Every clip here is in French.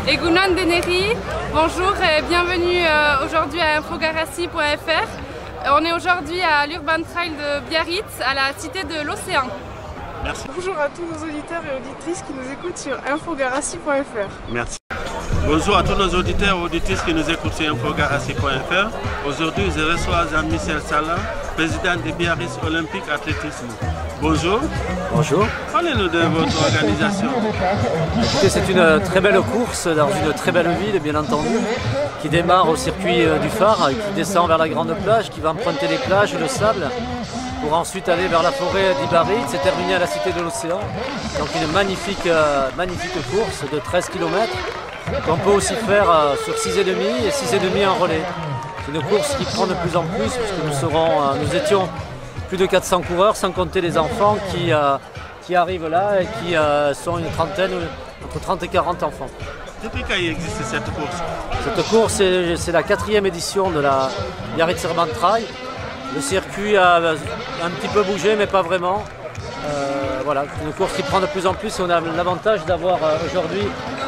Egunon Deneri, bonjour et bienvenue aujourd'hui à infogarassi.fr. On est aujourd'hui à l'Urban Trail de Biarritz, à la Cité de l'Océan. Merci. Bonjour à tous nos auditeurs et auditrices qui nous écoutent sur infogarassi.fr. Merci. Bonjour à tous nos auditeurs et auditrices qui nous écoutent sur infogarassi.fr. Aujourd'hui, je reçois Jean-Michel Salah, président de Biarritz Olympique Athlétisme. Bonjour. Bonjour. Parlez-nous de votre organisation. C'est une très belle course dans une très belle ville, bien entendu, qui démarre au circuit du phare, qui descend vers la grande plage, qui va emprunter les plages, le sable, pour ensuite aller vers la forêt d'Ibarit, c'est terminé à la Cité de l'Océan. Donc une magnifique course de 13 km qu'on peut aussi faire sur 6,5 et 6,5 en relais. C'est une course qui prend de plus en plus, puisque nous étions plus de 400 coureurs, sans compter les enfants qui arrivent là et qui sont une trentaine, entre 30 et 40 enfants. Depuis quand existe cette course? Cette course, c'est la 4e édition de la Biarritz Urban Trail. Le circuit a un petit peu bougé, mais pas vraiment. Voilà, c'est une course qui prend de plus en plus et on a l'avantage d'avoir aujourd'hui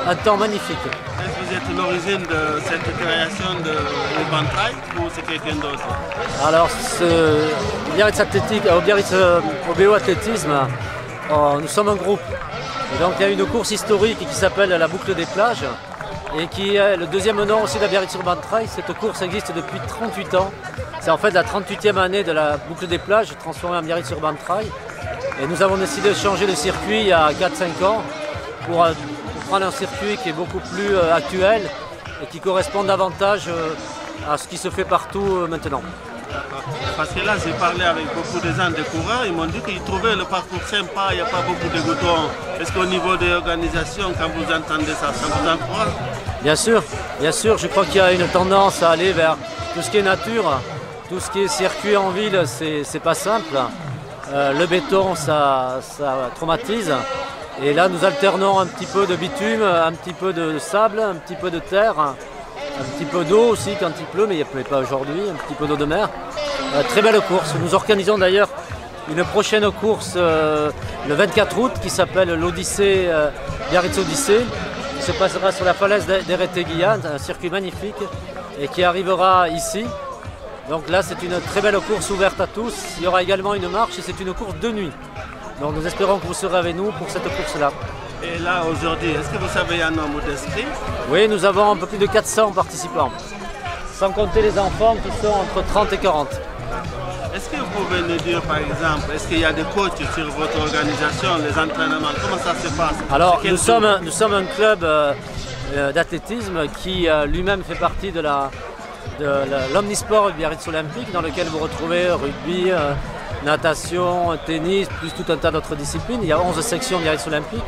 un temps magnifique. Est-ce que vous êtes l'origine de cette création de l'Urban Trail ou c'est quelqu'un d'autre? Alors, au Biarritz OBO Athlétisme, nous sommes un groupe. Et donc il y a une course historique qui s'appelle la boucle des plages et qui est le deuxième nom aussi de la Biarritz Urban Trail. Cette course existe depuis 38 ans. C'est en fait la 38e année de la boucle des plages transformée en Biarritz Urban Trail. Et nous avons décidé de changer de circuit il y a 4-5 ans pour prendre un circuit qui est beaucoup plus actuel et qui correspond davantage à ce qui se fait partout maintenant. Parce que là, j'ai parlé avec beaucoup de gens, des coureurs, ils m'ont dit qu'ils trouvaient le parcours sympa, il n'y a pas beaucoup de goudron. Est-ce qu'au niveau de l'organisation, quand vous entendez ça, ça vous encourage? Bien sûr, je crois qu'il y a une tendance à aller vers tout ce qui est nature, tout ce qui est circuit en ville, c'est pas simple. Le béton, ça traumatise. Et là, nous alternons un petit peu de bitume, un petit peu de sable, un petit peu de terre, un petit peu d'eau aussi quand il pleut, mais il ne pleut pas aujourd'hui, un petit peu d'eau de mer. Très belle course. Nous organisons d'ailleurs une prochaine course le 24 août qui s'appelle l'Odyssée, Biarritz Odyssée, qui se passera sur la falaise d'Ereteguian, un circuit magnifique, et qui arrivera ici. Donc là, c'est une très belle course ouverte à tous. Il y aura également une marche et c'est une course de nuit. Donc nous espérons que vous serez avec nous pour cette course-là. Et là, aujourd'hui, est-ce que vous savez un nombre d'inscrits? Oui, nous avons un peu plus de 400 participants, sans compter les enfants qui sont entre 30 et 40. Est-ce que vous pouvez nous dire, par exemple, est-ce qu'il y a des coachs sur votre organisation, les entraînements? Comment ça se passe? Alors, nous sommes un club d'athlétisme qui lui-même fait partie de l'Omnisport Biarritz Olympique, dans lequel vous retrouvez rugby, natation, tennis, plus tout un tas d'autres disciplines. Il y a 11 sections Biarritz Olympique.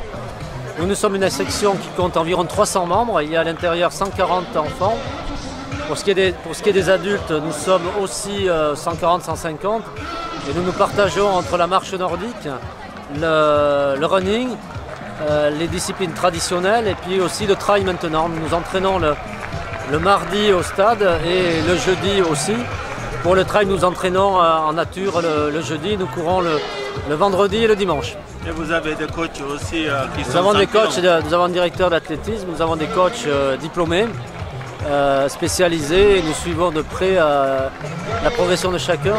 Nous sommes une section qui compte environ 300 membres. Il y a à l'intérieur 140 enfants. Pour ce qui est des adultes, nous sommes aussi 140-150. Et nous nous partageons entre la marche nordique, le running, les disciplines traditionnelles et puis aussi le trail maintenant. Nous nous entraînons le mardi au stade et le jeudi aussi. Pour le trail, nous entraînons en nature le jeudi, nous courons le vendredi et le dimanche. Et vous avez des coachs aussi qui sont nous avons un directeur d'athlétisme, nous avons des coachs diplômés, spécialisés et nous suivons de près la progression de chacun.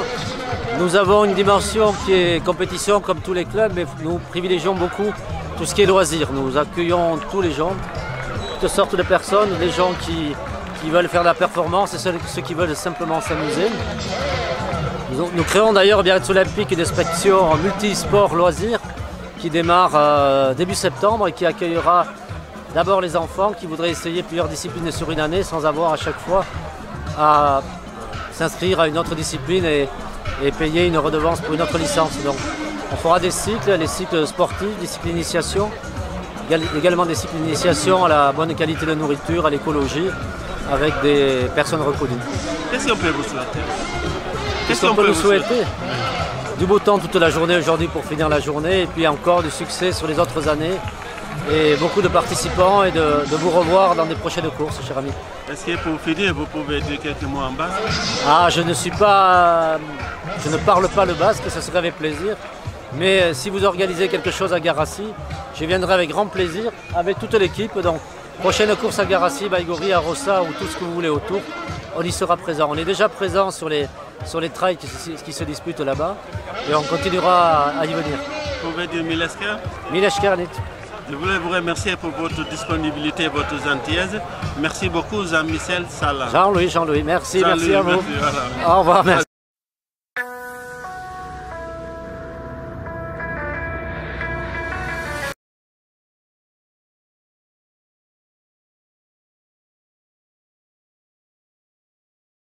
Nous avons une dimension qui est compétition comme tous les clubs, mais nous privilégions beaucoup tout ce qui est loisirs. Nous accueillons tous les gens, toutes sortes de personnes, les gens qui veulent faire de la performance et ceux qui veulent simplement s'amuser. Nous créons d'ailleurs Biarritz Olympique une section multisport loisirs qui démarre début septembre et qui accueillera d'abord les enfants qui voudraient essayer plusieurs disciplines sur une année sans avoir à chaque fois à s'inscrire à une autre discipline et payer une redevance pour une autre licence. Donc on fera des cycles, les cycles sportifs, des cycles d'initiation, également des cycles d'initiation à la bonne qualité de nourriture, à l'écologie, avec des personnes reconnues. Qu'est-ce qu'on peut vous souhaiter? Qu'est-ce qu'on peut nous souhaiter? Du beau temps toute la journée aujourd'hui pour finir la journée et puis encore du succès sur les autres années et beaucoup de participants et de vous revoir dans des prochaines courses, cher ami. Est-ce que pour finir, vous pouvez dire quelques mots en basque? Ah, je ne parle pas le basque, ce serait avec plaisir. Mais si vous organisez quelque chose à Garassi, je viendrai avec grand plaisir, avec toute l'équipe. Donc, prochaine course à Garassi, Baïgori, à Rossa ou tout ce que vous voulez autour, on y sera présent. On est déjà présent sur les trails qui se disputent là-bas et on continuera à y venir. Vous pouvez dire Milesker? Milesker, Nit. Je voulais vous remercier pour votre disponibilité et votre gentillesse. Merci beaucoup, Jean-Michel Sala. Jean-Louis, merci, merci à vous. Merci, voilà. Au revoir, merci.